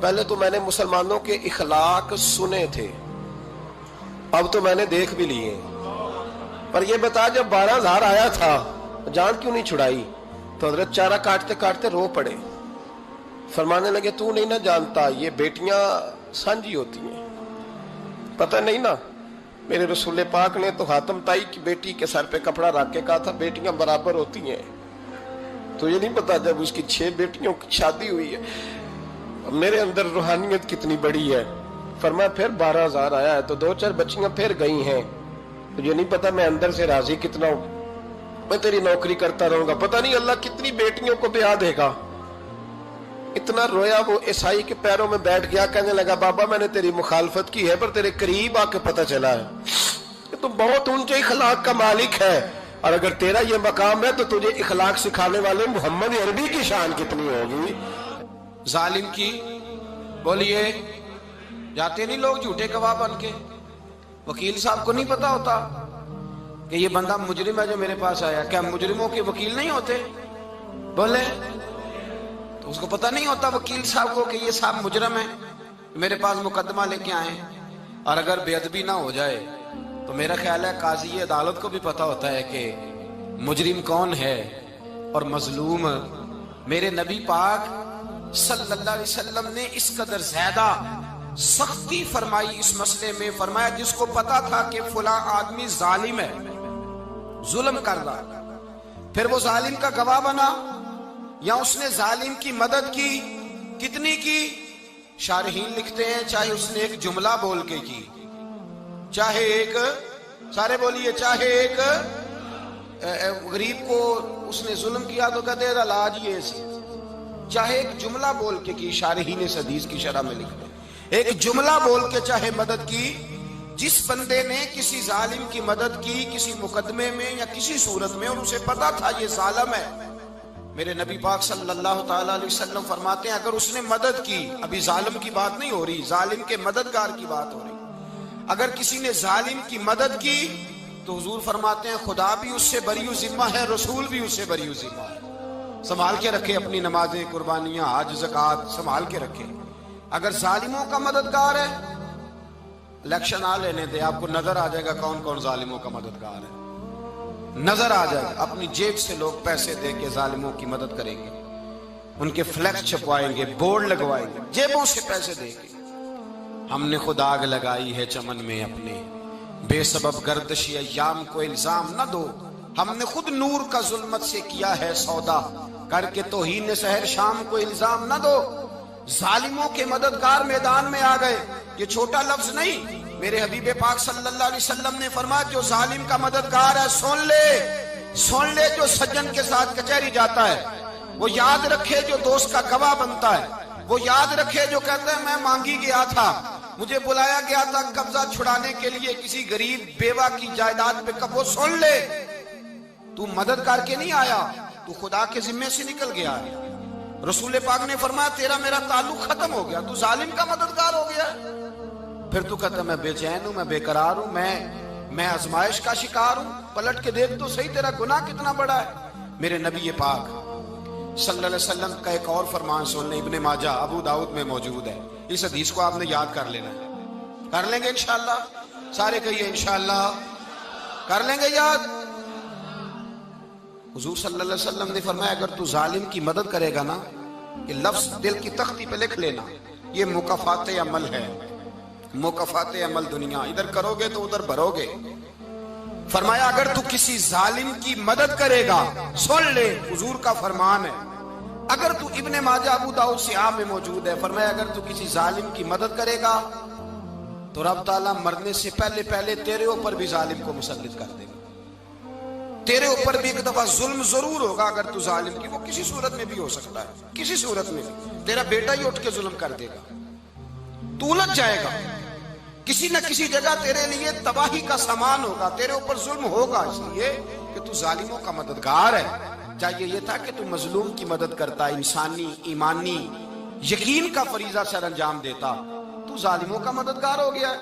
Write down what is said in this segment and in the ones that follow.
پہلے تو میں نے مسلمانوں کے اخلاق سنے تھے، اب تو میں نے دیکھ بھی لیے، پر یہ بتا جب 12,000 آیا تھا جان کیوں نہیں چھڑائی؟ تو حضرت چارہ کاٹتے کاٹتے رو پڑے، فرمانے لگے تو نہیں نہ جانتا یہ بیٹیاں سانجھی ہوتی ہیں، پتہ نہیں نا، میرے رسول پاک نے تو حاتم تائی کی بیٹی کے سر پہ کپڑا رکھ کے کہا تھا بیٹیاں برابر ہوتی ہیں، تو یہ نہیں پتا جب اس کی 6 بیٹیوں کی شادی ہوئی ہے میرے اندر روحانیت کتنی بڑی ہے۔ فرمایا پھر 12,000 آیا ہے تو 2-4 بچیاں پھر گئی ہیں، تو یہ نہیں پتا میں اندر سے راضی کتنا ہوں، میں تیری نوکری کرتا رہوں گا، پتہ نہیں اللہ کتنی بیٹیوں کو بیاہ دے گا۔ اتنا رویا وہ عیسائی کے پیروں میں بیٹھ گیا، کہنے لگا بابا میں نے تیری مخالفت کی ہے پر تیرے قریب آ کے پتہ چلا ہے کہ تو بہت اونچے اخلاق کا مالک ہے، اور اگر تیرا یہ مقام ہے تو تجھے اخلاق سکھانے والے محمد عربی کی شان کتنی ہوگی۔ ظالم کی بولیے جاتے نہیں لوگ جھوٹے گواہ بن کے، وکیل صاحب کو نہیں پتا ہوتا کہ یہ بندہ مجرم ہے جو میرے پاس آیا، کیا مجرموں کے وکیل نہیں ہوتے؟ بولے تو اس کو پتہ نہیں ہوتا وکیل صاحب کو کہ یہ صاحب مجرم ہے، میرے پاس مقدمہ لے کے آئے، اور اگر بے ادبی نہ ہو جائے تو میرا خیال ہے قاضی عدالت کو بھی پتا ہوتا ہے کہ مجرم کون ہے اور مظلوم۔ میرے نبی پاک صلی اللہ علیہ وسلم نے اس قدر زیادہ سختی فرمائی اس مسئلے میں، فرمایا جس کو پتا تھا کہ فلاں آدمی ظالم ہے، ظلم کر رہا، پھر وہ ظالم کا گواہ بنا یا اس نے ظالم کی مدد کی، کتنی کی؟ شارحین لکھتے ہیں چاہے اس نے ایک جملہ بول کے کی، چاہے ایک، سارے بولیے، چاہے ایک غریب کو اس نے ظلم کیا تو کہتے ہیں علاج یہ سی، چاہے ایک جملہ بول کے کی، شارحین اس حدیث کی شرح میں لکھتے ہیں ایک جملہ بول کے چاہے مدد کی، جس بندے نے کسی ظالم کی مدد کی کسی مقدمے میں یا کسی صورت میں اور اسے پتا تھا یہ ظالم ہے، میرے نبی پاک صلی اللہ تعالی علیہ وسلم فرماتے ہیں اگر اس نے مدد کی، ابھی ظالم کی بات نہیں ہو رہی، ظالم کے مددگار کی بات ہو رہی، اگر کسی نے ظالم کی مدد کی تو حضور فرماتے ہیں خدا بھی اس سے بری ذمہ ہے، رسول بھی اس سے بری ذمہ ہے۔ سنبھال کے رکھے اپنی نمازیں، قربانیاں، حج، زکوٰۃ سنبھال کے رکھے۔ اگر ظالموں کا مددگار ہے، الیکشن آ لینے دے، آپ کو نظر آ جائے گا کون کون ظالموں کا مددگار ہے، نظر آ جائے گا، اپنی جیب سے لوگ پیسے دے کے ظالموں کی مدد کریں گے، ان کے فلیکس چھپوائیں گے، بورڈ لگوائیں گے، جیبوں سے پیسے دے کے۔ ہم نے خود آگ لگائی ہے چمن میں اپنے، بے سبب گردشی ایام کو الزام نہ دو، ہم نے خود نور کا ظلمت سے کیا ہے سودا، کر کے توہین سحر شام کو الزام نہ دو۔ ظالموں کے مددگار میدان میں آ گئے، یہ چھوٹا لفظ نہیں، میرے حبیب پاک صلی اللہ علیہ وسلم نے فرمایا جو ظالم کا مددگار ہے سن لے جو سجن کے ساتھ کچہری جاتا ہے، وہ یاد رکھے جو دوست کا گواہ بنتا ہے، وہ یاد رکھے جو کہتا ہے میں مانگی گیا تھا، مجھے بلایا گیا تھا قبضہ چھڑانے کے لیے کسی غریب بیوہ کی جائیداد پہ، کب وہ سن لے تو مدد کر کے نہیں آیا، تو خدا کے ذمے سے نکل گیا ہے۔ رسول پاک نے فرمایا تیرا میرا تعلق ختم ہو گیا، تو ظالم کا مددگار ہو گیا، پھر تو کہتا میں بے چین ہوں، میں بے قرار ہوں، میں آزمائش کا شکار ہوں، پلٹ کے دیکھ تو صحیح تیرا گناہ کتنا بڑا ہے۔ میرے نبی پاک صلی اللہ علیہ وسلم کا ایک اور فرمان سن لیں، ابن ماجہ ابو داؤد میں موجود ہے، اس حدیث کو آپ نے یاد کر لینا ہے، کر لیں گے انشاءاللہ، سارے کہیے انشاءاللہ، کر لیں گے یاد۔ حضور صلی اللہ علیہ وسلم نے فرمایا اگر تو ظالم کی مدد کرے گا نا، یہ لفظ دل کی تختی پہ لکھ لینا، یہ مکافات عمل ہے، مکافات عمل دنیا، ادھر کرو گے تو ادھر بھرو گے۔ فرمایا اگر تو کسی ظالم کی مدد کرے گا، سن لے حضور کا فرمان ہے، اگر تو ابن ماجہ ابو داؤد سیاہ میں موجود ہے، فرمایا اگر تو کسی ظالم کی مدد کرے گا تو رب تعالیٰ مرنے سے پہلے پہلے تیرے اوپر بھی ظالم کو مسلط کر دے گا، تیرے اوپر بھی ایک دفعہ ظلم ضرور ہوگا اگر تو ظالم کی، وہ کسی صورت میں بھی ہو سکتا ہے، کسی صورت میں بھی، تیرا بیٹا ہی اٹھ کے ظلم کر دے گا، تو الجھ جائے گا، کسی نہ کسی جگہ تیرے لیے تباہی کا سامان ہوگا، تیرے اوپر ظلم ہوگا، اس لیے کہ تو ظالموں کا مددگار ہے۔ چاہیے یہ تھا کہ تو مظلوم کی مدد کرتا، انسانی ایمانی یقین کا فریضہ سر انجام دیتا، تو ظالموں کا مددگار ہو گیا۔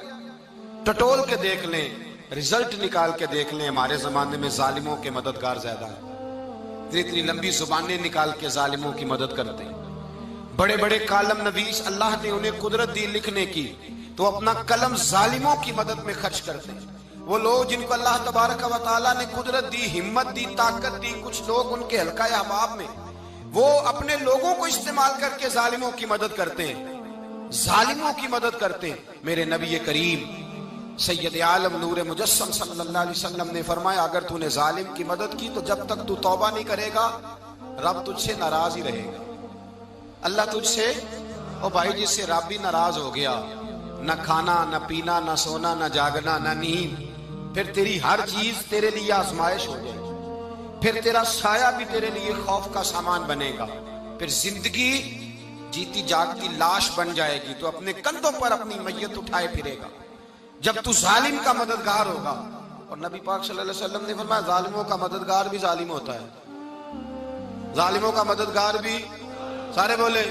ٹٹول کے دیکھ لیں، رزلٹ نکال کے دیکھ لیں، ہمارے زمانے میں ظالموں کے مددگار زیادہ ہیں، اتنی لمبی زبانیں نکال کے ظالموں کی مدد کرتے ہیں، بڑے بڑے کالم نویس اللہ نے انہیں قدرت دی لکھنے کی، تو اپنا قلم ظالموں کی مدد میں خرچ کرتے ہیں۔ وہ لوگ جن کو اللہ تبارک و تعالیٰ نے قدرت دی، ہمت دی، طاقت دی، کچھ لوگ ان کے حلقہ احباب میں، وہ اپنے لوگوں کو استعمال کر کے ظالموں کی مدد کرتے ہیں، ظالموں کی مدد کرتے ہیں۔ میرے نبی کریم سید عالم نور مجسم صلی اللہ علیہ وسلم نے فرمایا، اگر تو نے ظالم کی مدد کی تو جب تک تو توبہ نہیں کرے گا رب تجھ سے ناراض ہی رہے گا۔ اللہ تجھ سے، او بھائی جس سے رب بھی ناراض ہو گیا، نہ کھانا نہ پینا نہ سونا نہ جاگنا نہ نیند، پھر تیری ہر چیز تیرے لیے آزمائش ہو جائے گی، پھر تیرا سایہ بھی تیرے لیے خوف کا سامان بنے گا، پھر زندگی جیتی جاگتی لاش بن جائے گی، تو اپنے کندھوں پر اپنی میت اٹھائے پھرے گا جب تو ظالم کا مددگار ہوگا۔ اور نبی پاک صلی اللہ علیہ وسلم نے فرمایا ظالموں کا مددگار بھی ظالم ہوتا ہے، ظالموں کا مددگار بھی، سارے بولے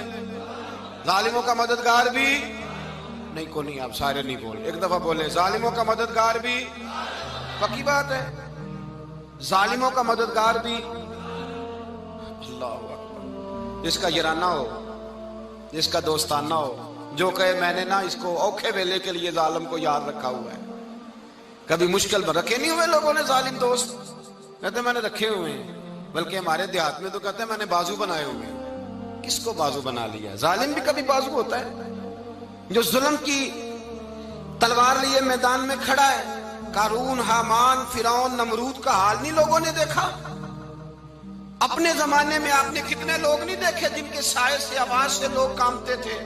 ظالموں کا مددگار بھی نہیں، کو نہیں، آپ سارے نہیں بولے، ایک دفعہ بولے ظالموں کا مددگار بھی، پکی بات ہے، ظالموں کا مددگار بھی۔ اللہ اکبر، جس کا یارانہ ہو، جس کا دوستانہ ہو، جو کہے میں نے نا اس کو اوکھے ویلے کے لیے ظالم کو یاد رکھا ہوا ہے۔ کبھی مشکل میں رکھے نہیں ہوئے لوگوں نے ظالم دوست؟ کہتے میں نے رکھے ہوئے ہیں، بلکہ ہمارے دیہات میں تو کہتے ہیں میں نے بازو بنائے ہوئے ہیں۔ کس کو بازو بنا لیا؟ ظالم بھی کبھی بازو ہوتا ہے، جو ظلم کی تلوار لیے میدان میں کھڑا ہے۔ قارون، حامان، فرعون، نمرود کا حال نہیں لوگوں نے دیکھا؟ اپنے زمانے میں آپ نے کتنے لوگ نہیں دیکھے جن کے سائے سے، آواز سے لوگ کانپتے تھے؟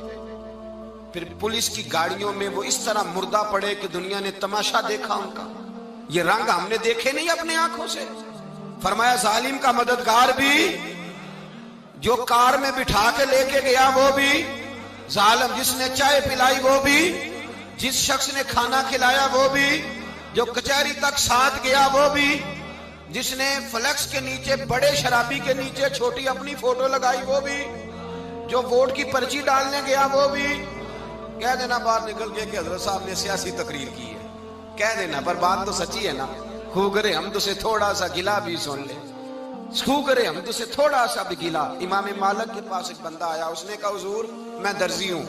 پھر پولیس کی گاڑیوں میں وہ اس طرح مردہ پڑے کہ دنیا نے تماشا دیکھا ان کا۔ یہ رنگ ہم نے دیکھے نہیں اپنے آنکھوں سے۔ فرمایا ظالم کا مددگار بھی، جو کار میں بٹھا کے لے کے گیا وہ بھی ظالم، جس نے چائے پلائی وہ بھی، جس شخص نے کھانا کھلایا وہ بھی، جو کچہری تک ساتھ گیا وہ بھی، جس نے فلیکس کے نیچے، بڑے شرابی کے نیچے چھوٹی اپنی فوٹو لگائی وہ بھی، جو ووٹ کی پرچی ڈالنے گیا وہ بھی۔ کہہ دینا باہر نکل کے کہ حضرت صاحب نے سیاسی تقریر کی ہے، کہہ دینا، پر بات تو سچی ہے نا۔ خو کرے ہم تو سے تھوڑا سا گلا بھی سن لے، خو کرے ہم تو سے تھوڑا سا بھی گلا۔ امام مالک کے پاس ایک بندہ آیا، اس نے کہا حضور میں درزی ہوں،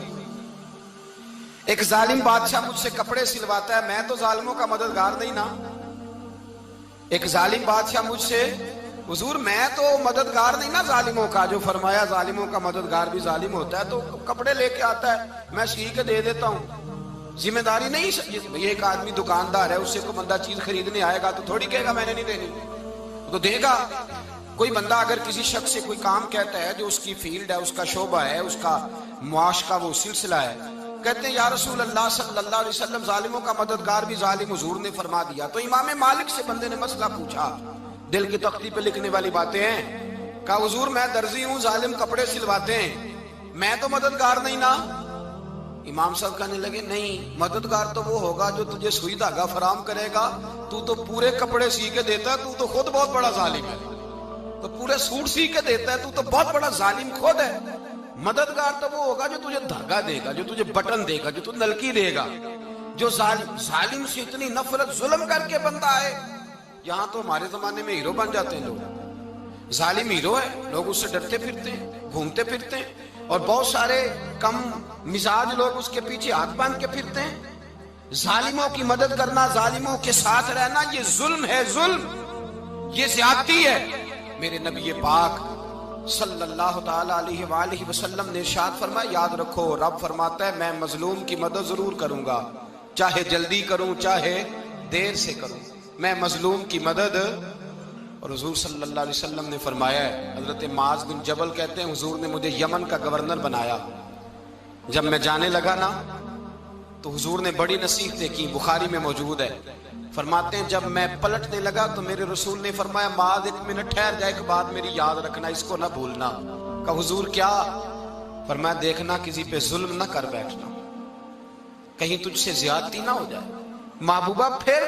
ایک ظالم بادشاہ مجھ سے کپڑے سلواتا ہے، میں تو ظالموں کا مددگار نہیں نا۔ ایک ظالم بادشاہ مجھ سے، حضور میں تو مددگار نہیں نا ظالموں کا، جو فرمایا ظالموں کا مددگار بھی ظالم ہوتا ہے، تو کپڑے لے کے آتا ہے میں سی کے دے دیتا ہوں، ذمہ داری نہیں۔ یہ ایک آدمی دکاندار ہے، اس سے کوئی بندہ چیز خریدنے آئے گا تو تھوڑی کہے گا میں نے نہیں دینی، تو دے گا۔ کوئی بندہ اگر کسی شخص سے کوئی کام کہتا ہے جو اس کی فیلڈ ہے، اس کا شعبہ ہے، اس کا معاش کا وہ سلسلہ ہے، کہتے ہیں یا رسول اللہ صلی اللہ علیہ وسلم ظالموں کا مددگار بھی ظالم، حضور نے فرما دیا۔ تو امام مالک سے بندے نے مسئلہ پوچھا، دل کی تختی پہ لکھنے والی باتیں ہیں، کہا حضور میں درزی ہوں، ظالم کپڑے سلواتے ہیں، میں تو مددگار نہیں نا۔ امام صاحب کہنے لگے نہیں، مددگار تو وہ ہوگا جو تجھے سوئی دھاگا فراہم کرے گا، تو پورے کپڑے سی کے دیتا ہے، تو خود بہت بڑا ظالم ہے، تو پورے سوٹ سی کے دیتا ہے، تو بہت بڑا ظالم خود ہے۔ مددگار تو وہ ہوگا جو تجھے دھاگا دے گا، جو تجھے بٹن دے گا، جو تجھے نلکی دے گا۔ جو ظالم سے اتنی نفرت، ظلم کر کے بندہ آئے، یہاں تو ہمارے زمانے میں ہیرو بن جاتے ہیں لوگ، ظالم ہیرو ہے، لوگ اس سے ڈرتے پھرتے ہیں، گھومتے پھرتے ہیں، اور بہت سارے کم مزاج لوگ اس کے پیچھے ہاتھ باندھ کے پھرتے ہیں۔ ظالموں کی مدد کرنا، ظالموں کے ساتھ رہنا، یہ ظلم ہے، ظلم، یہ زیادتی ہے۔ میرے نبی پاک صلی اللہ تعالی علیہ وآلہ وسلم نے ارشاد فرمایا، یاد رکھو رب فرماتا ہے میں مظلوم کی مدد ضرور کروں گا، چاہے جلدی کروں چاہے دیر سے کروں، میں مظلوم کی مدد۔ اور حضور صلی اللہ علیہ وسلم نے فرمایا ہے، حضرت معاذ بن جبل کہتے ہیں حضور نے مجھے یمن کا گورنر بنایا، جب میں جانے لگا نا تو حضور نے بڑی نصیحتیں کی، بخاری میں موجود ہے، فرماتے ہیں جب میں پلٹنے لگا تو میرے رسول نے فرمایا معاذ ایک منٹ ٹھہر جا، ایک بات میری یاد رکھنا، اس کو نہ بھولنا۔ کہا حضور کیا؟ فرمایا دیکھنا کسی پہ ظلم نہ کر بیٹھنا، کہیں تجھ سے زیادتی نہ ہو جائے۔ محبوبہ پھر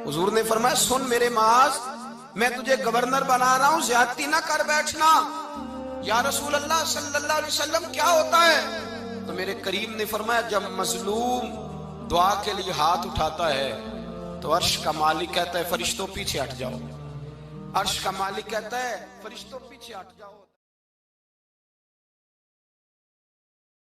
حضور نے فرمایا سن میرے معاذ، میں تجھے گورنر بنا رہا ہوں، زیادتی نہ کر بیٹھنا۔ یا رسول اللہ صلی اللہ علیہ وسلم کیا ہوتا ہے؟ تو میرے کریم نے فرمایا جب مظلوم دعا کے لیے ہاتھ اٹھاتا ہے تو عرش کا مالک کہتا ہے فرشتوں پیچھے ہٹ جاؤ، عرش کا مالک کہتا ہے فرشتوں پیچھے ہٹ جاؤ۔